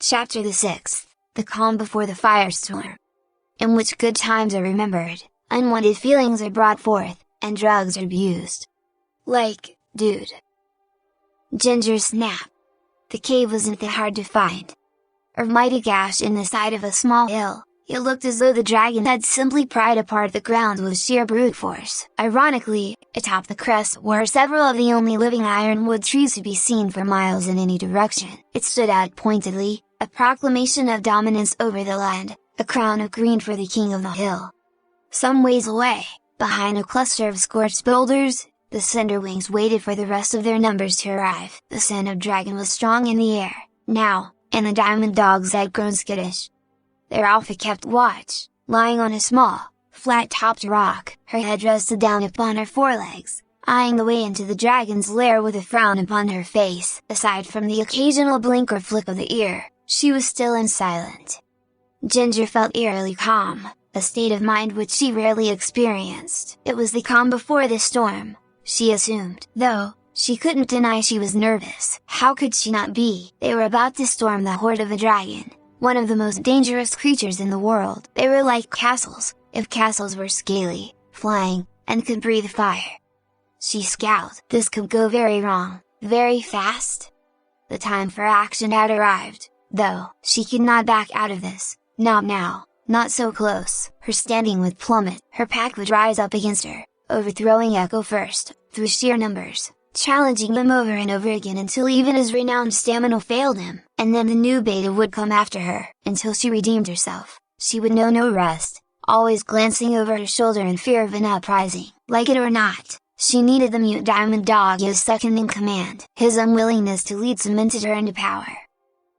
Chapter the 6th, The Calm Before the Firestorm. In which good times are remembered, unwanted feelings are brought forth, and drugs are abused. Like, dude. Ginger snap. The cave wasn't that hard to find. A mighty gash in the side of a small hill, it looked as though the dragon had simply pried apart the ground with sheer brute force. Ironically, atop the crest were several of the only living ironwood trees to be seen for miles in any direction. It stood out pointedly, a proclamation of dominance over the land, a crown of green for the king of the hill. Some ways away, behind a cluster of scorched boulders, the Cinderwings waited for the rest of their numbers to arrive. The scent of dragon was strong in the air, now, and the diamond dogs had grown skittish. Their alpha kept watch, lying on a small, flat-topped rock, her head rested down upon her forelegs, eyeing the way into the dragon's lair with a frown upon her face. Aside from the occasional blink or flick of the ear, she was still and silent. Ginger felt eerily calm, a state of mind which she rarely experienced. It was the calm before the storm, she assumed. Though, she couldn't deny she was nervous. How could she not be? They were about to storm the horde of a dragon, one of the most dangerous creatures in the world. They were like castles, if castles were scaly, flying, and could breathe fire. She scowled. This could go very wrong, very fast. The time for action had arrived, though. She could not back out of this, not now, not so close. Her standing would plummet, her pack would rise up against her, overthrowing Echo first, through sheer numbers, challenging them over and over again until even his renowned stamina failed him, and then the new beta would come after her. Until she redeemed herself, she would know no rest, always glancing over her shoulder in fear of an uprising. Like it or not, she needed the mute diamond dog as second in command. His unwillingness to lead cemented her into power.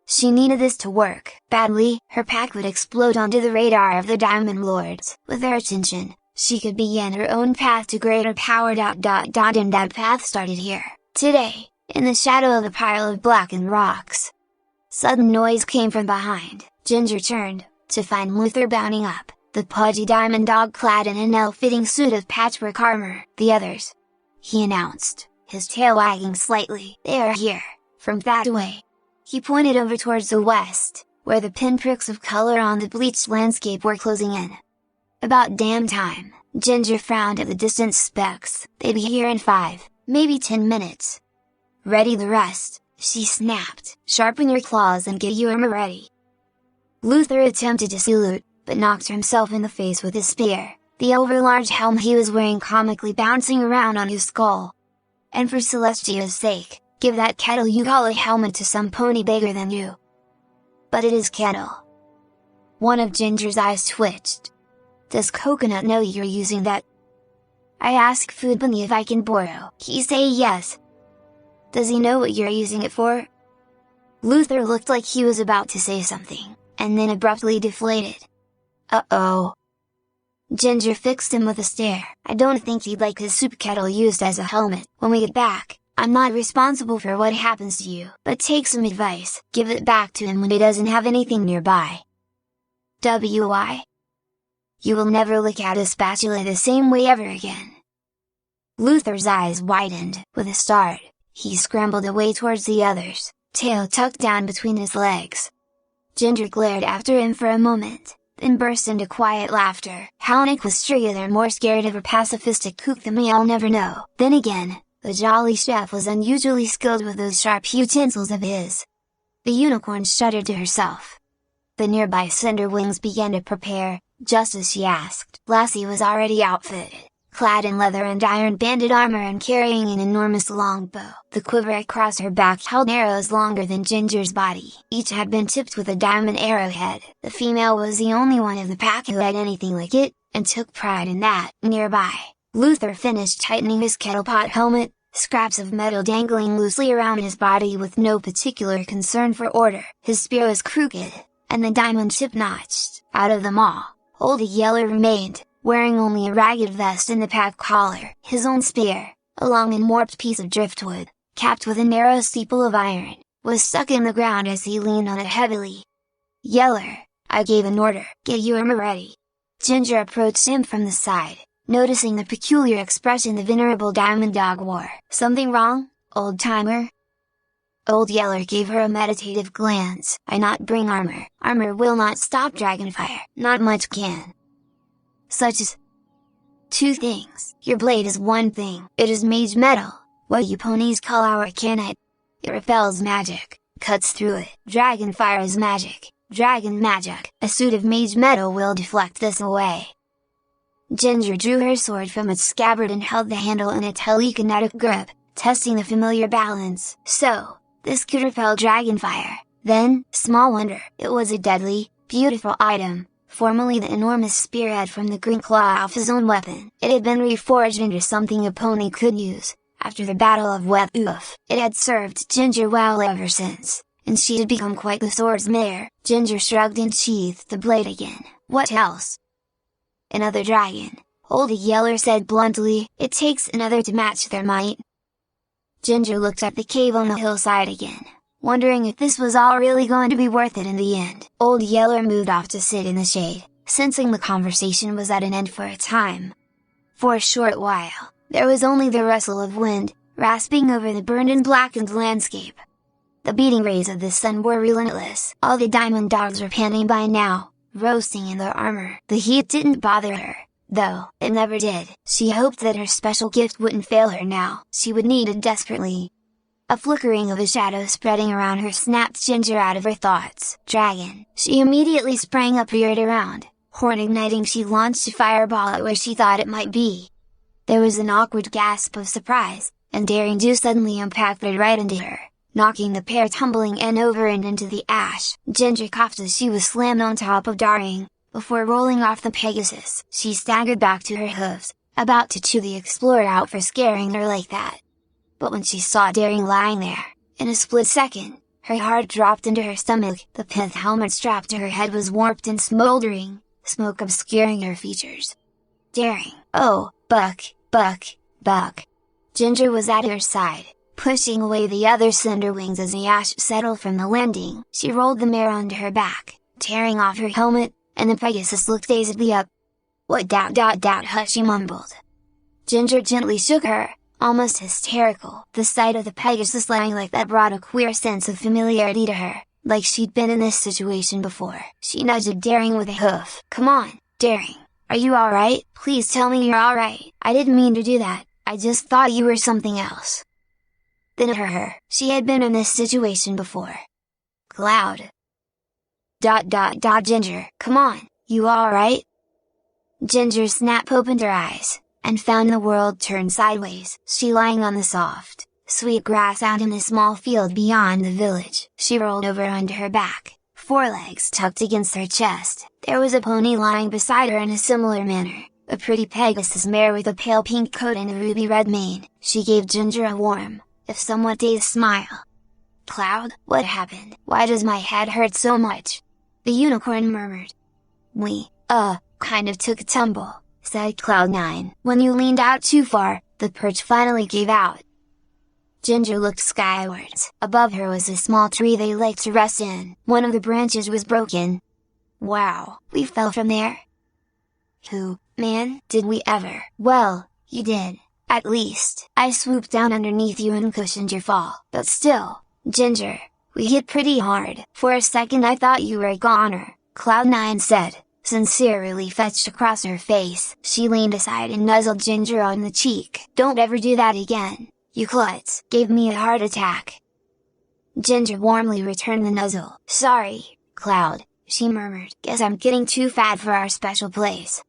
She needed this to work badly. Her pack would explode onto the radar of the Diamond Lords. With their attention, she could begin her own path to greater power. And that path started here, today, in the shadow of a pile of blackened rocks. Sudden noise came from behind. Ginger turned, to find Luther bounding up, the pudgy diamond dog clad in an ill-fitting suit of patchwork armor. The others, he announced, his tail wagging slightly. They are here, from that way. He pointed over towards the west, where the pinpricks of color on the bleached landscape were closing in. About damn time. Ginger frowned at the distant specks. They'd be here in 5, maybe 10 minutes. Ready the rest, she snapped. Sharpen your claws and get your armor ready. Luther attempted to salute, but knocked himself in the face with his spear, the overlarge helm he was wearing comically bouncing around on his skull. And for Celestia's sake, give that kettle you call a helmet to some pony bigger than you. But it is kettle. One of Ginger's eyes twitched. Does Coconut know you're using that? I ask Food Bunny if I can borrow. He say yes. Does he know what you're using it for? Luther looked like he was about to say something, and then abruptly deflated. Uh-oh. Ginger fixed him with a stare. I don't think he'd like his soup kettle used as a helmet. When we get back, I'm not responsible for what happens to you, but take some advice. Give it back to him when he doesn't have anything nearby. W.I. You will never look at a spatula the same way ever again. Luther's eyes widened. With a start, he scrambled away towards the others, tail tucked down between his legs. Ginger glared after him for a moment, then burst into quiet laughter. Halnick was straighter and more scared of her pacifistic kook than me. I'll never know. Then again, the jolly chef was unusually skilled with those sharp utensils of his. The unicorn shuddered to herself. The nearby Cinderwings began to prepare, just as she asked. Lassie was already outfitted, clad in leather and iron-banded armor and carrying an enormous longbow. The quiver across her back held arrows longer than Ginger's body. Each had been tipped with a diamond arrowhead. The female was the only one of the pack who had anything like it, and took pride in that. Nearby, Luther finished tightening his kettlepot helmet, scraps of metal dangling loosely around his body with no particular concern for order. His spear was crooked, and the diamond tip notched. Out of them all, Old Yeller remained, wearing only a ragged vest and the pack collar. His own spear, a long and warped piece of driftwood, capped with a narrow steeple of iron, was stuck in the ground as he leaned on it heavily. Yeller, I gave an order. Get your armor ready. Ginger approached him from the side, noticing the peculiar expression the venerable diamond dog wore. Something wrong, old-timer? Old Yeller gave her a meditative glance. I not bring armor. Armor will not stop dragonfire. Not much can. Such as two things. Your blade is one thing. It is mage metal. What you ponies call our arcanite. It repels magic, cuts through it. Dragonfire is magic. Dragon magic. A suit of mage metal will deflect this away. Ginger drew her sword from its scabbard and held the handle in a telekinetic grip, testing the familiar balance. So, this could repel dragonfire. Then, small wonder, it was a deadly, beautiful item, formerly the enormous spearhead from the green claw of his own weapon. It had been reforged into something a pony could use. After the Battle of Wet Oof, it had served Ginger well ever since, and she had become quite the swordsmare. Ginger shrugged and sheathed the blade again. What else? Another dragon, Old Yeller said bluntly. It takes another to match their might. Ginger looked at the cave on the hillside again, wondering if this was all really going to be worth it in the end. Old Yeller moved off to sit in the shade, sensing the conversation was at an end for a time. For a short while, there was only the rustle of wind, rasping over the burned and blackened landscape. The beating rays of the sun were relentless. All the diamond dogs were panting by now, roasting in their armor. The heat didn't bother her, though. It never did. She hoped that her special gift wouldn't fail her now. She would need it desperately. A flickering of a shadow spreading around her snapped Ginger out of her thoughts. Dragon! She immediately sprang up, reared around. Horn igniting, she launched a fireball at where she thought it might be. There was an awkward gasp of surprise, and Daring Do suddenly impacted right into her, knocking the pair tumbling end over end into the ash. Ginger coughed as she was slammed on top of Daring. Before rolling off the Pegasus, she staggered back to her hooves, about to chew the explorer out for scaring her like that. But when she saw Daring lying there, in a split second, her heart dropped into her stomach. The pith helmet strapped to her head was warped and smoldering, smoke obscuring her features. Daring! Oh, Buck! Buck! Ginger was at her side, pushing away the other slender wings as the ash settled from the landing. She rolled the mare onto her back, tearing off her helmet, and the Pegasus looked dazedly up. What ? Hush, she mumbled. Ginger gently shook her, almost hysterical. The sight of the Pegasus lying like that brought a queer sense of familiarity to her, like she'd been in this situation before. She nudged Daring with a hoof. Come on, Daring! Are you alright? Please tell me you're alright. I didn't mean to do that, I just thought you were something else. Then it hurt her. She had been in this situation before. Cloud. Ginger, come on, you alright? Ginger snapped opened her eyes, and found the world turned sideways. She lying on the soft, sweet grass out in a small field beyond the village. She rolled over onto her back, forelegs tucked against her chest. There was a pony lying beside her in a similar manner, a pretty Pegasus mare with a pale pink coat and a ruby red mane. She gave Ginger a warm, if somewhat dazed smile. Cloud, what happened? Why does my head hurt so much? The unicorn murmured. We, kind of took a tumble, said Cloud9. When you leaned out too far, the perch finally gave out. Ginger looked skywards. Above her was a small tree they liked to rest in. One of the branches was broken. Wow, we fell from there? Who, man, did we ever? Well, you did, at least. I swooped down underneath you and cushioned your fall. But still, Ginger, we hit pretty hard. For a second I thought you were a goner, Cloud9 said, sincere relief fetched across her face. She leaned aside and nuzzled Ginger on the cheek. Don't ever do that again, you klutz. Gave me a heart attack. Ginger warmly returned the nuzzle. Sorry, Cloud, she murmured. Guess I'm getting too fat for our special place.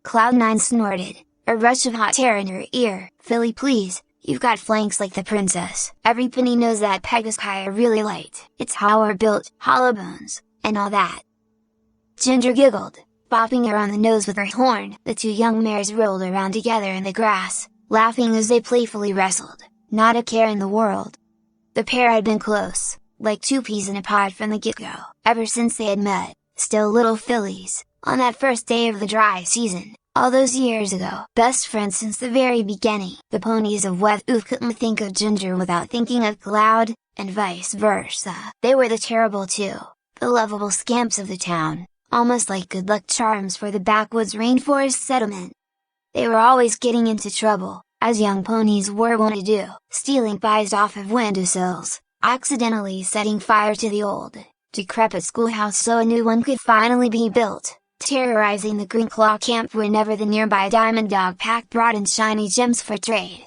Cloud9 snorted, a rush of hot air in her ear. Philly, please, you've got flanks like the princess. Every penny knows that Pegasus are really light. It's how we're built, hollow bones, and all that. Ginger giggled, bopping her on the nose with her horn. The two young mares rolled around together in the grass, laughing as they playfully wrestled, not a care in the world. The pair had been close, like two peas in a pod from the get-go, ever since they had met, still little fillies, on that first day of the dry season, all those years ago. Best friends since the very beginning. The ponies of Wet Oof couldn't think of Ginger without thinking of Cloud, and vice versa. They were the terrible two, the lovable scamps of the town, almost like good luck charms for the backwoods rainforest settlement. They were always getting into trouble, as young ponies were wont to do, stealing pies off of windowsills, accidentally setting fire to the old, decrepit schoolhouse so a new one could finally be built, terrorizing the Green Claw camp whenever the nearby Diamond Dog Pack brought in shiny gems for trade.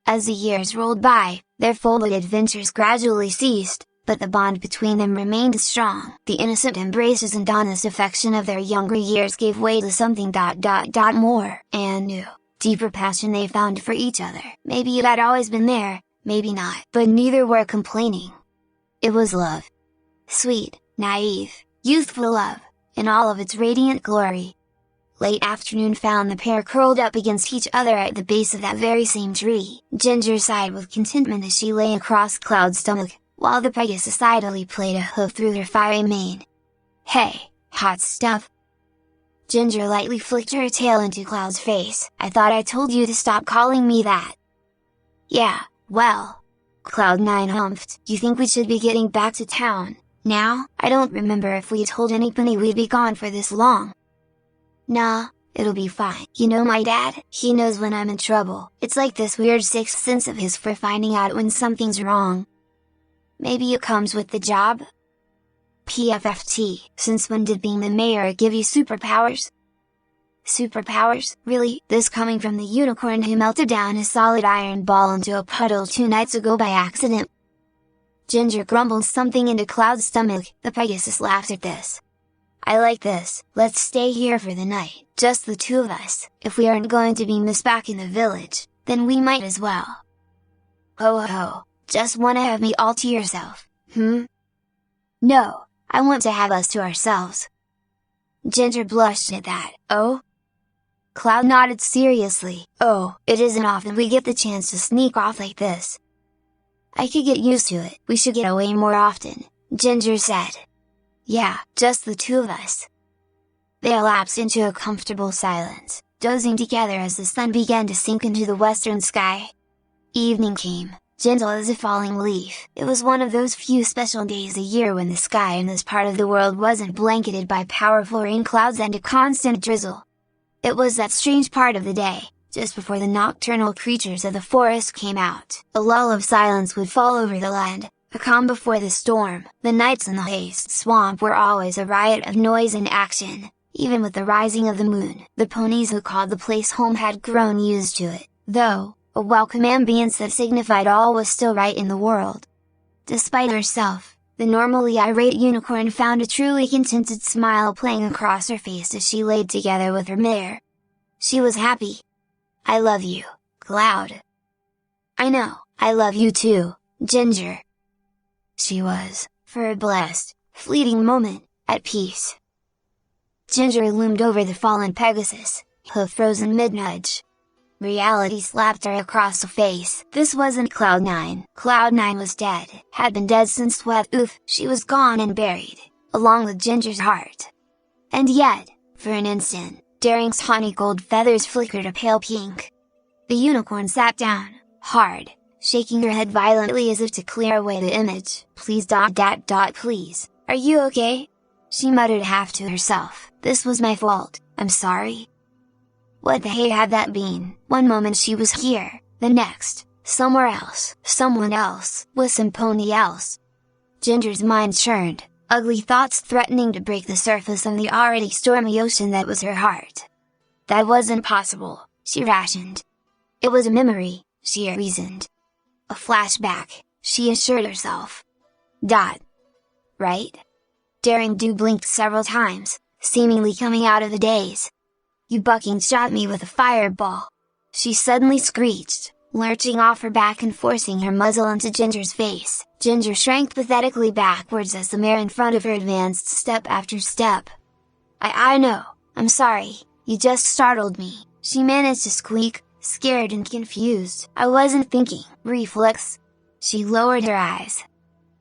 As the years rolled by, their folded adventures gradually ceased, but the bond between them remained strong. The innocent embraces and honest affection of their younger years gave way to something more, and new, deeper passion they found for each other. Maybe it had always been there, maybe not, but neither were complaining. It was love. Sweet, naive, youthful love, in all of its radiant glory. Late afternoon found the pair curled up against each other at the base of that very same tree. Ginger sighed with contentment as she lay across Cloud's stomach, while the Pegasus idly played a hoof through her fiery mane. "Hey, hot stuff!" Ginger lightly flicked her tail into Cloud's face. "I thought I told you to stop calling me that." "Yeah, well," Cloud9 humphed. "You think we should be getting back to town now? I don't remember if we told anybody we'd be gone for this long." "Nah, it'll be fine. You know my dad? He knows when I'm in trouble. It's like this weird sixth sense of his for finding out when something's wrong. Maybe it comes with the job?" PFFT, since when did being the mayor give you superpowers? Superpowers, really? This coming from the unicorn who melted down a solid iron ball into a puddle 2 nights ago by accident. Ginger grumbled something into Cloud's stomach. The Pegasus laughed at this. "I like this, let's stay here for the night, just the two of us. If we aren't going to be missed back in the village, then we might as well." "Ho ho, just wanna have me all to yourself, hmm?" "No, I want to have us to ourselves." Ginger blushed at that. "Oh?" Cloud nodded seriously. "Oh, it isn't often we get the chance to sneak off like this." "I could get used to it. We should get away more often," Ginger said. "Yeah, just the two of us." They lapsed into a comfortable silence, dozing together as the sun began to sink into the western sky. Evening came, gentle as a falling leaf. It was one of those few special days a year when the sky in this part of the world wasn't blanketed by powerful rain clouds and a constant drizzle. It was that strange part of the day, just before the nocturnal creatures of the forest came out. A lull of silence would fall over the land, a calm before the storm. The nights in the haste swamp were always a riot of noise and action, even with the rising of the moon. The ponies who called the place home had grown used to it, though, a welcome ambience that signified all was still right in the world. Despite herself, the normally irate unicorn found a truly contented smile playing across her face as she laid together with her mare. She was happy. "I love you, Cloud." "I know, I love you too, Ginger." She was, for a blessed, fleeting moment, at peace. Ginger loomed over the fallen Pegasus, hoof frozen mid-nudge. Reality slapped her across the face. This wasn't Cloud9. Cloud9 was dead, had been dead since she was gone and buried, along with Ginger's heart. And yet, for an instant, Daring's tawny gold feathers flickered a pale pink. The unicorn sat down, hard, shaking her head violently as if to clear away the image. "Please please, are you okay?" She muttered half to herself. "This was my fault, I'm sorry." What the hey had that been? One moment she was here, the next, somewhere else, someone else, with some pony else. Ginger's mind churned, ugly thoughts threatening to break the surface of the already stormy ocean that was her heart. That wasn't possible, she rationed. It was a memory, she reasoned. A flashback, she assured herself. Right? Daring Do blinked several times, seemingly coming out of the daze. "You bucking shot me with a fireball!" She suddenly screeched, lurching off her back and forcing her muzzle into Ginger's face. Ginger shrank pathetically backwards as the mare in front of her advanced step after step. I know, I'm sorry, you just startled me," she managed to squeak, scared and confused. "I wasn't thinking." Reflex. She lowered her eyes.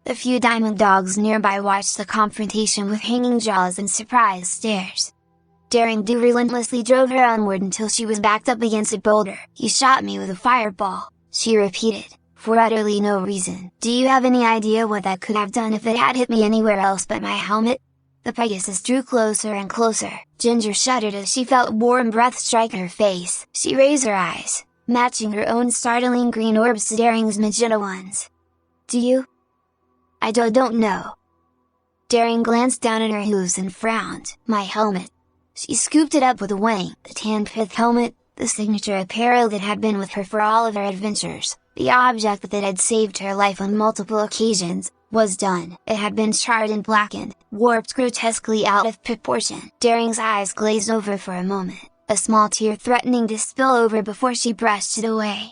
The few diamond dogs nearby watched the confrontation with hanging jaws and surprised stares. Daring Do relentlessly drove her onward until she was backed up against a boulder. "You shot me with a fireball," she repeated, for utterly no reason. "Do you have any idea what that could have done if it had hit me anywhere else but my helmet?" The Pegasus drew closer and closer. Ginger shuddered as she felt warm breath strike her face. She raised her eyes, matching her own startling green orbs to Daring's magenta ones. "Do you? I don't know. Daring glanced down at her hooves and frowned. My helmet. She scooped it up with a wing. The tan pith helmet, the signature apparel that had been with her for all of her adventures, the object that had saved her life on multiple occasions, was done. It had been charred and blackened, warped grotesquely out of proportion. Daring's eyes glazed over for a moment, a small tear threatening to spill over before she brushed it away.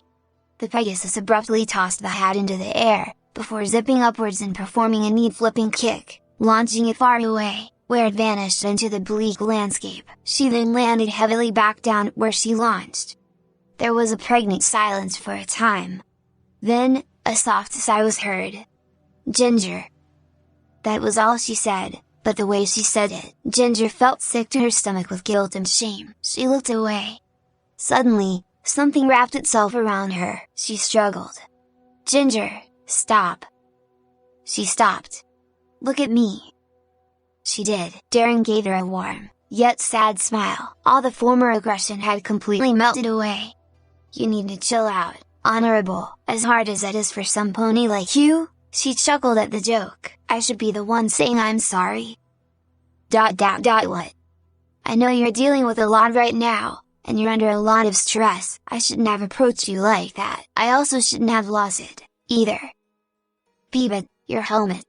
The Pegasus abruptly tossed the hat into the air, before zipping upwards and performing a neat flipping kick, launching it far away, where it vanished into the bleak landscape. She then landed heavily back down where she launched. There was a pregnant silence for a time. Then, a soft sigh was heard. Ginger. That was all she said, but the way she said it, Ginger felt sick to her stomach with guilt and shame. She looked away. Suddenly, something wrapped itself around her. She struggled. Ginger, stop. She stopped. Look at me. She did. Daring gave her a warm, yet sad smile. All the former aggression had completely melted away. You need to chill out, honorable. As hard as it is for some pony like you, she chuckled at the joke. I should be the one saying I'm sorry. What? I know you're dealing with a lot right now, and you're under a lot of stress. I shouldn't have approached you like that. I also shouldn't have lost it, either. But your helmet.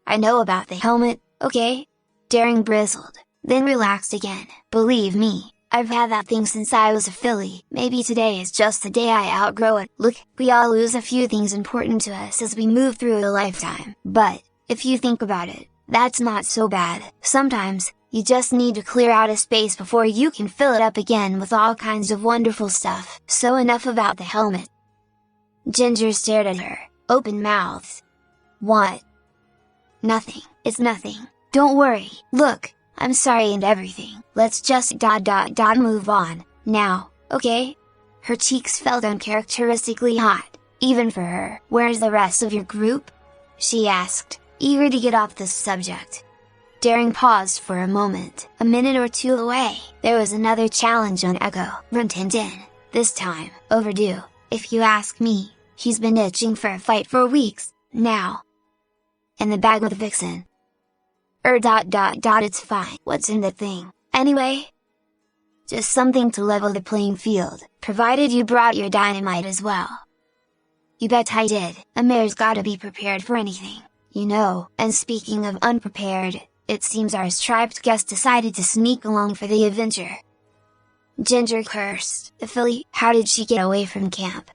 I know about the helmet, okay? Daring bristled, then relaxed again. Believe me, I've had that thing since I was a filly. Maybe today is just the day I outgrow it. Look, we all lose a few things important to us as we move through a lifetime. But, if you think about it, that's not so bad. Sometimes, you just need to clear out a space before you can fill it up again with all kinds of wonderful stuff. So enough about the helmet. Ginger stared at her, open-mouthed. What? Nothing. It's nothing. Don't worry. Look, I'm sorry and everything. Let's just move on, now, okay? Her cheeks felt uncharacteristically hot, even for her. Where's the rest of your group? She asked, eager to get off this subject. Daring paused for a moment. A minute or two away, there was another challenge on Echo. Rin-tin-tin. This time, overdue, if you ask me. He's been itching for a fight for weeks, now. In the bag with the vixen. It's fine. What's in the thing, anyway? Just something to level the playing field, provided you brought your dynamite as well. You bet I did. A mare's gotta be prepared for anything, you know. And speaking of unprepared, it seems our striped guest decided to sneak along for the adventure. Ginger cursed. The filly, how did she get away from camp?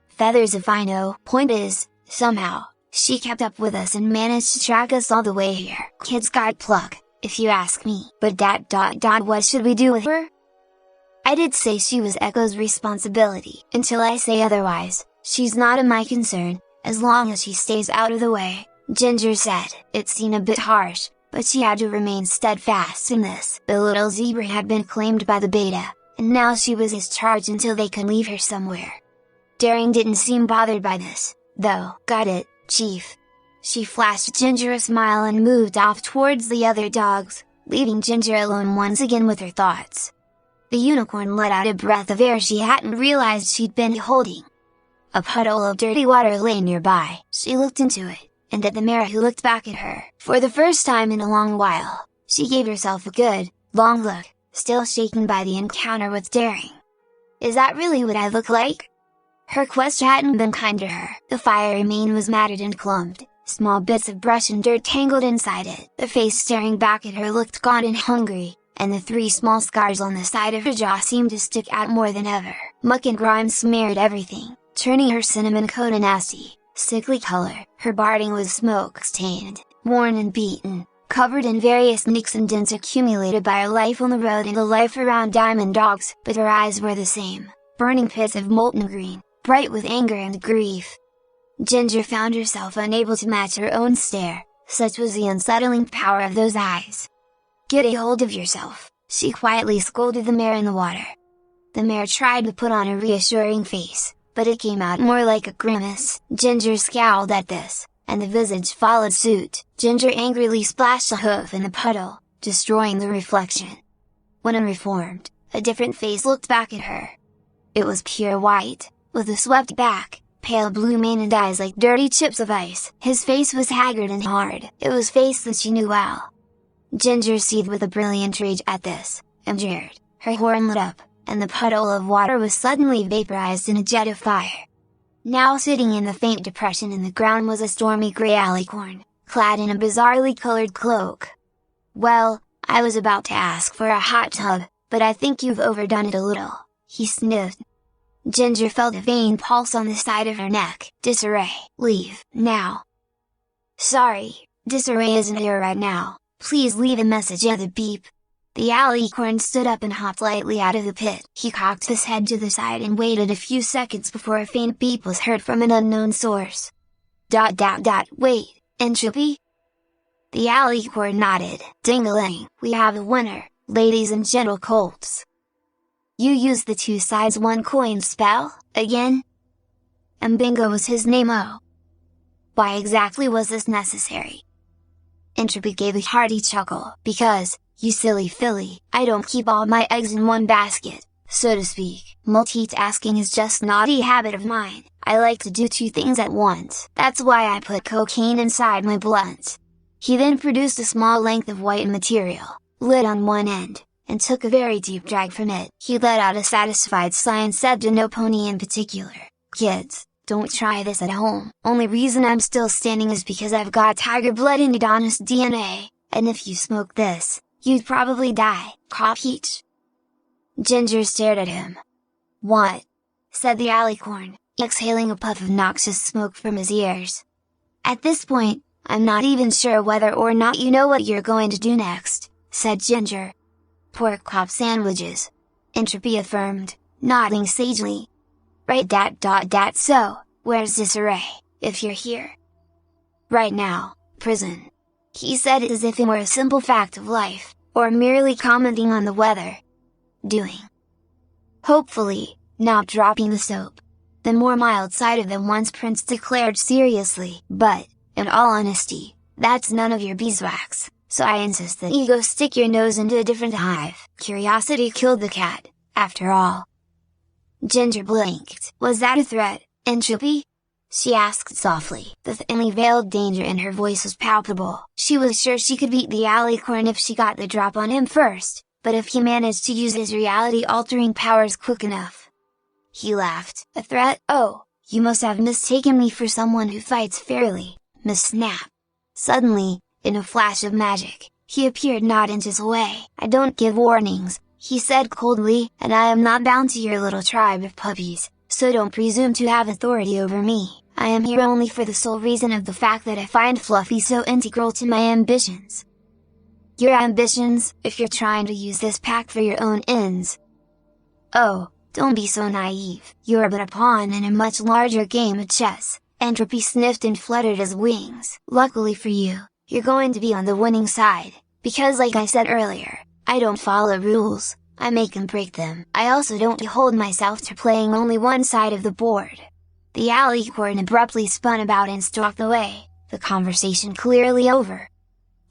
Feathers if I know. Point is, somehow, she kept up with us and managed to track us all the way here. Kid's got pluck, if you ask me. But what should we do with her? I did say she was Echo's responsibility. Until I say otherwise, she's not of my concern, as long as she stays out of the way, Ginger said. It seemed a bit harsh, but she had to remain steadfast in this. The little zebra had been claimed by the beta, and now she was his charge until they could leave her somewhere. Daring didn't seem bothered by this, though. Got it, Chief. She flashed Ginger a smile and moved off towards the other dogs, leaving Ginger alone once again with her thoughts. The unicorn let out a breath of air she hadn't realized she'd been holding. A puddle of dirty water lay nearby. She looked into it, and at the mare who looked back at her. For the first time in a long while, she gave herself a good, long look, still shaken by the encounter with Daring. Is that really what I look like? Her quest hadn't been kind to her. The fiery mane was matted and clumped, small bits of brush and dirt tangled inside it. The face staring back at her looked gaunt and hungry, and the 3 small scars on the side of her jaw seemed to stick out more than ever. Muck and grime smeared everything, turning her cinnamon coat a nasty, sickly color. Her barding was smoke-stained, worn and beaten, covered in various nicks and dents accumulated by her life on the road and the life around Diamond Dogs. But her eyes were the same, burning pits of molten green, bright with anger and grief. Ginger found herself unable to match her own stare, such was the unsettling power of those eyes. Get a hold of yourself, she quietly scolded the mare in the water. The mare tried to put on a reassuring face, but it came out more like a grimace. Ginger scowled at this, and the visage followed suit. Ginger angrily splashed a hoof in the puddle, destroying the reflection. When unreformed, a different face looked back at her. It was pure white, with a swept back, pale blue mane and eyes like dirty chips of ice. His face was haggard and hard. It was face that she knew well. Ginger seethed with a brilliant rage at this, and jeered. Her horn lit up, and the puddle of water was suddenly vaporized in a jet of fire. Now sitting in the faint depression in the ground was a stormy grey alicorn, clad in a bizarrely colored cloak. "Well, I was about to ask for a hot tub, but I think you've overdone it a little," he sniffed. Ginger felt a faint pulse on the side of her neck. "Disarray, leave, now." "Sorry, Disarray isn't here right now, please leave a message at the beep." The alicorn stood up and hopped lightly out of the pit. He cocked his head to the side and waited a few seconds before a faint beep was heard from an unknown source. Wait, Entropy?" The alicorn nodded. "Ding-a-ling, we have a winner, ladies and gentle colts." "You used the 2 sides 1 coin spell, again?" And Bingo was his name. "Oh. Why exactly was this necessary?" Entropy gave a hearty chuckle. "Because, you silly filly, I don't keep all my eggs in one basket, so to speak. Multitasking is just a naughty habit of mine. I like to do 2 things at once. That's why I put cocaine inside my blunt." He then produced a small length of white material, lit on one end, and took a very deep drag from it. He let out a satisfied sigh and said to no pony in particular, "Kids, don't try this at home. Only reason I'm still standing is because I've got tiger blood and Adonis DNA, and if you smoke this, you'd probably die." Cough. Ginger stared at him. "What?" said the alicorn, exhaling a puff of noxious smoke from his ears. "At this point, I'm not even sure whether or not you know what you're going to do next," said Ginger. "Pork chop sandwiches," Entropy affirmed, nodding sagely. "Right. So, where's Disarray, if you're here?" "Right now, prison," he said as if it were a simple fact of life, or merely commenting on the weather. "Doing. Hopefully, not dropping the soap." The more mild side of them once Prince declared seriously. "But, in all honesty, that's none of your beeswax, so I insist that you go stick your nose into a different hive." Curiosity killed the cat, after all. Ginger blinked. "Was that a threat, Entropy?" she asked softly. The thinly veiled danger in her voice was palpable. She was sure she could beat the alicorn if she got the drop on him first, but if he managed to use his reality-altering powers quick enough. He laughed. "A threat? Oh, you must have mistaken me for someone who fights fairly, Miss Snap." Suddenly, in a flash of magic, he appeared not inches away. "I don't give warnings," he said coldly, "and I am not bound to your little tribe of puppies, so don't presume to have authority over me. I am here only for the sole reason of the fact that I find Fluffy so integral to my ambitions." "Your ambitions, if you're trying to use this pack for your own ends?" "Oh, don't be so naive. You're but a pawn in a much larger game of chess." Entropy sniffed and fluttered his wings. "Luckily for you, you're going to be on the winning side, because like I said earlier, I don't follow rules, I make and break them. I also don't hold myself to playing only one side of the board." The alicorn abruptly spun about and stalked away, the conversation clearly over.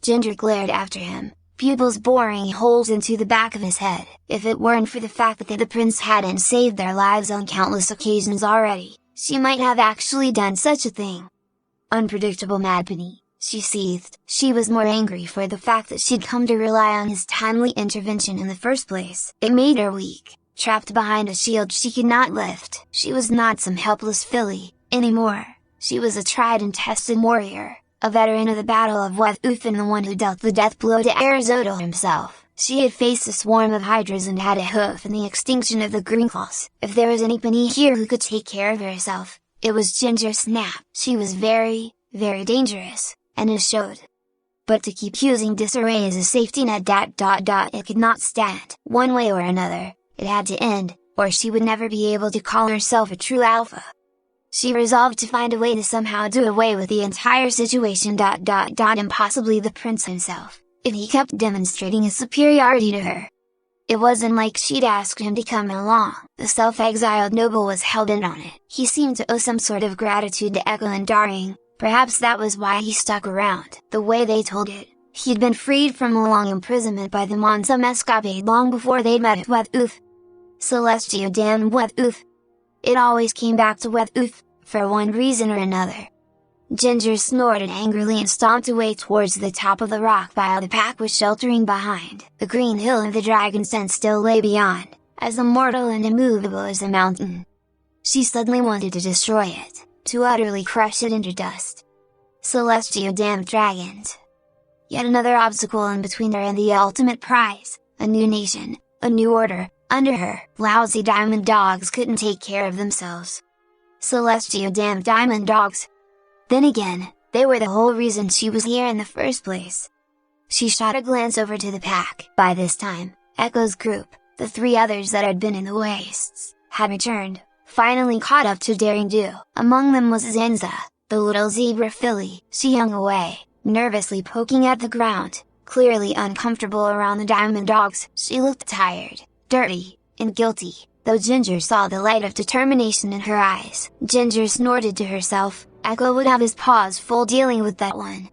Ginger glared after him, pupils boring holes into the back of his head. If it weren't for the fact that the prince hadn't saved their lives on countless occasions already, she might have actually done such a thing. Unpredictable madpenny, she seethed. She was more angry for the fact that she'd come to rely on his timely intervention in the first place. It made her weak, trapped behind a shield she could not lift. She was not some helpless filly, anymore. She was a tried and tested warrior, a veteran of the Battle of Weth-Oof and the one who dealt the death blow to Arizona himself. She had faced a swarm of hydras and had a hoof in the extinction of the Greenclaws. If there was any penny here who could take care of herself, it was Ginger Snap. She was very, very dangerous, and it showed. But to keep using Disarray as a safety net it could not stand. One way or another, it had to end, or she would never be able to call herself a true alpha. She resolved to find a way to somehow do away with the entire situation and possibly the prince himself, if he kept demonstrating his superiority to her. It wasn't like she'd asked him to come along. The self-exiled noble was hell-bent on it. He seemed to owe some sort of gratitude to Echo and Daring. Perhaps that was why he stuck around. The way they told it, he'd been freed from a long imprisonment by them on some escapade long before they'd met at Weth-Oof. Celestio damn Weth-Oof. It always came back to Weth-Oof, for one reason or another. Ginger snorted angrily and stomped away towards the top of the rock pile the pack was sheltering behind. The green hill of the dragon's den still lay beyond, as immortal and immovable as a mountain. She suddenly wanted to destroy it, to utterly crush it into dust. Celestial damned dragons! Yet another obstacle in between her and the ultimate prize, a new nation, a new order. Under her, lousy diamond dogs couldn't take care of themselves. Celestial damned diamond dogs! Then again, they were the whole reason she was here in the first place. She shot a glance over to the pack. By this time, Echo's group, the three others that had been in the wastes, had returned, finally caught up to Daring Do. Among them was Zenza, the little zebra filly. She hung away, nervously poking at the ground, clearly uncomfortable around the diamond dogs. She looked tired, dirty, and guilty, though Ginger saw the light of determination in her eyes. Ginger snorted to herself, Echo would have his paws full dealing with that one.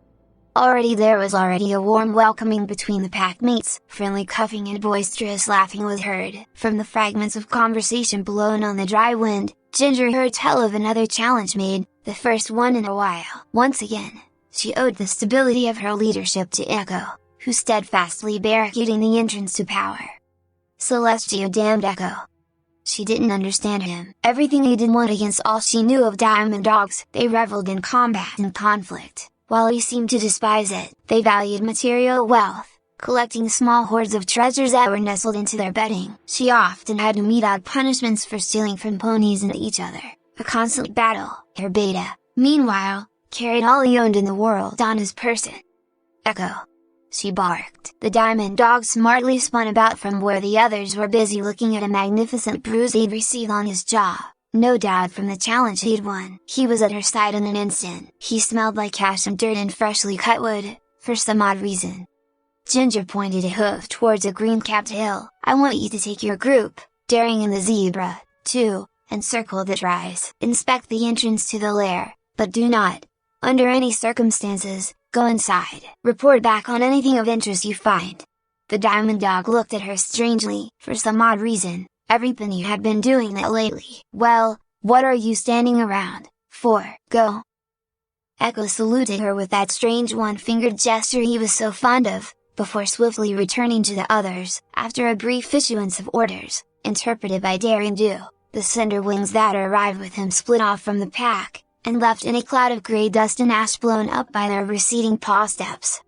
There was already a warm welcoming between the pack mates, friendly cuffing and boisterous laughing was heard. From the fragments of conversation blown on the dry wind, Ginger heard tell of another challenge made, the first one in a while. Once again, she owed the stability of her leadership to Echo, who steadfastly barricading the entrance to power. Celestial damned Echo! She didn't understand him. Everything he did went against all she knew of diamond dogs. They reveled in combat and conflict, while he seemed to despise it. They valued material wealth, collecting small hoards of treasures that were nestled into their bedding. She often had to mete out punishments for stealing from ponies and each other. A constant battle. Her beta, meanwhile, carried all he owned in the world on his person. Echo! She barked. The diamond dog smartly spun about from where the others were busy looking at a magnificent bruise he'd received on his jaw, no doubt from the challenge he'd won. He was at her side in an instant. He smelled like ash and dirt and freshly cut wood, for some odd reason. Ginger pointed a hoof towards a green-capped hill. I want you to take your group, Daring and the zebra, too, and circle the rise. Inspect the entrance to the lair, but do not, under any circumstances, go inside. Report back on anything of interest you find. The diamond dog looked at her strangely. For some odd reason, everybody had been doing that lately. Well, what are you standing around for? Go! Echo saluted her with that strange one-fingered gesture he was so fond of, before swiftly returning to the others. After a brief issuance of orders, interpreted by Daring Do, the cinder wings that arrived with him split off from the pack, and left in a cloud of grey dust and ash blown up by their receding paw steps.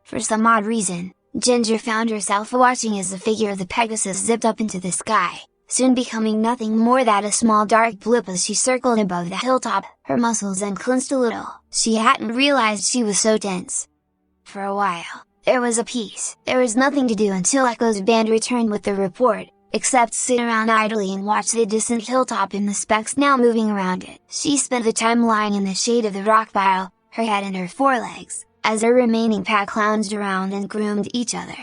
For some odd reason, Ginger found herself watching as the figure of the Pegasus zipped up into the sky, soon becoming nothing more than a small dark blip as she circled above the hilltop. Her muscles unclenched a little. She hadn't realized she was so tense. For a while, there was a peace. There was nothing to do until Echo's band returned with the report, except sit around idly and watch the distant hilltop and the specks now moving around it. She spent the time lying in the shade of the rock pile, her head in her forelegs, as her remaining pack lounged around and groomed each other.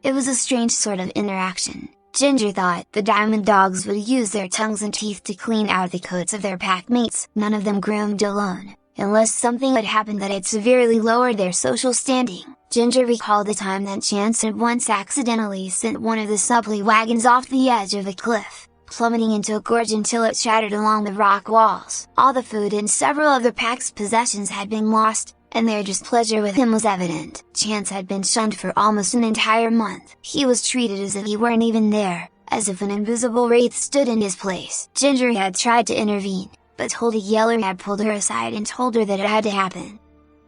It was a strange sort of interaction. Ginger thought the diamond dogs would use their tongues and teeth to clean out the coats of their pack mates. None of them groomed alone, unless something had happened that had severely lowered their social standing. Ginger recalled the time that Chance had once accidentally sent one of the supply wagons off the edge of a cliff, plummeting into a gorge until it shattered along the rock walls. All the food and several of the pack's possessions had been lost, and their displeasure with him was evident. Chance had been shunned for almost an entire month. He was treated as if he weren't even there, as if an invisible wraith stood in his place. Ginger had tried to intervene, but Holdy Yeller had pulled her aside and told her that it had to happen.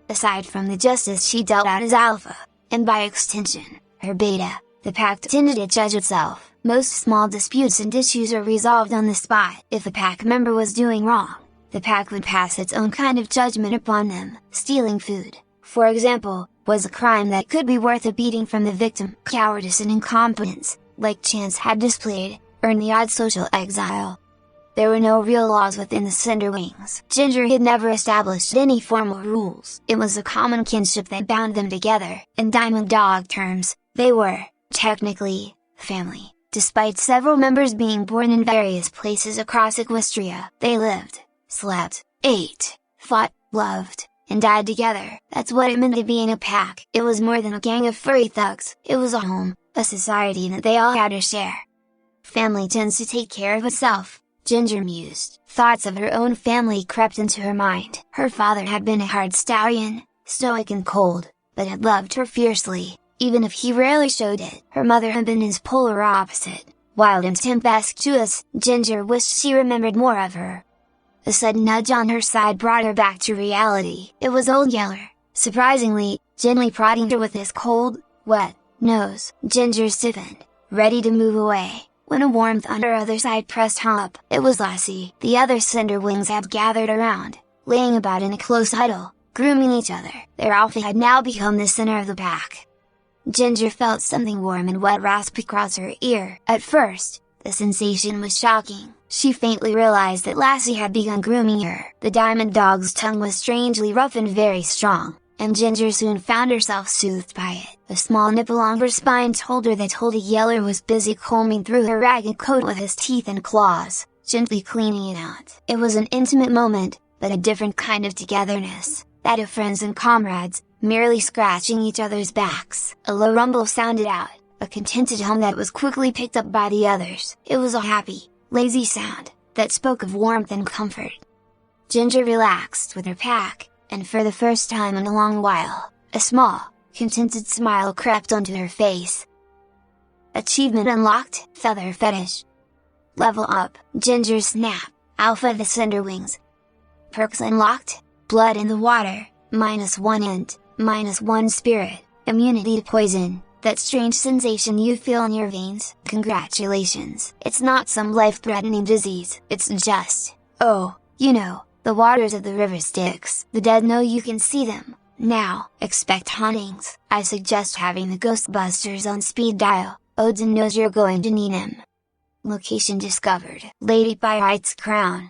Aside from the justice she dealt out as Alpha, and by extension, her Beta, the pack tended to judge itself. Most small disputes and issues are resolved on the spot. If a pack member was doing wrong, the pack would pass its own kind of judgment upon them. Stealing food, for example, was a crime that could be worth a beating from the victim. Cowardice and incompetence, like Chance had displayed, earned the odd social exile. There were no real laws within the Cinderwings. Ginger had never established any formal rules. It was a common kinship that bound them together. In Diamond Dog terms, they were, technically, family. Despite several members being born in various places across Equestria, they lived, slept, ate, fought, loved, and died together. That's what it meant to be in a pack. It was more than a gang of furry thugs. It was a home, a society that they all had to share. Family tends to take care of itself, Ginger mused. Thoughts of her own family crept into her mind. Her father had been a hard stallion, stoic and cold, but had loved her fiercely, even if he rarely showed it. Her mother had been his polar opposite, wild and tempestuous. Ginger wished she remembered more of her. A sudden nudge on her side brought her back to reality. It was Old Yeller, surprisingly, gently prodding her with his cold, wet nose. Ginger stiffened, ready to move away, when a warmth on her other side pressed her up. It was Lassie. The other Cinderwings had gathered around, laying about in a close huddle, grooming each other. Their alpha had now become the center of the pack. Ginger felt something warm and wet rasp across her ear. At first, the sensation was shocking. She faintly realized that Lassie had begun grooming her. The diamond dog's tongue was strangely rough and very strong, and Ginger soon found herself soothed by it. A small nip along her spine told her that Old Yeller was busy combing through her ragged coat with his teeth and claws, gently cleaning it out. It was an intimate moment, but a different kind of togetherness, that of friends and comrades, merely scratching each other's backs. A low rumble sounded out, a contented hum that was quickly picked up by the others. It was a happy, lazy sound, that spoke of warmth and comfort. Ginger relaxed with her pack, and for the first time in a long while, a small, contented smile crept onto her face. Achievement unlocked, Feather Fetish. Level up, Ginger Snap, Alpha of the Cinderwings. Perks unlocked, Blood in the Water, -1 int, -1 spirit, immunity to poison. That strange sensation you feel in your veins? Congratulations! It's not some life-threatening disease. It's just, oh, you know, the waters of the river Styx. The dead know you can see them. Now, expect hauntings. I suggest having the Ghostbusters on speed dial. Odin knows you're going to need him. Location discovered. Lady Pyrite's Crown.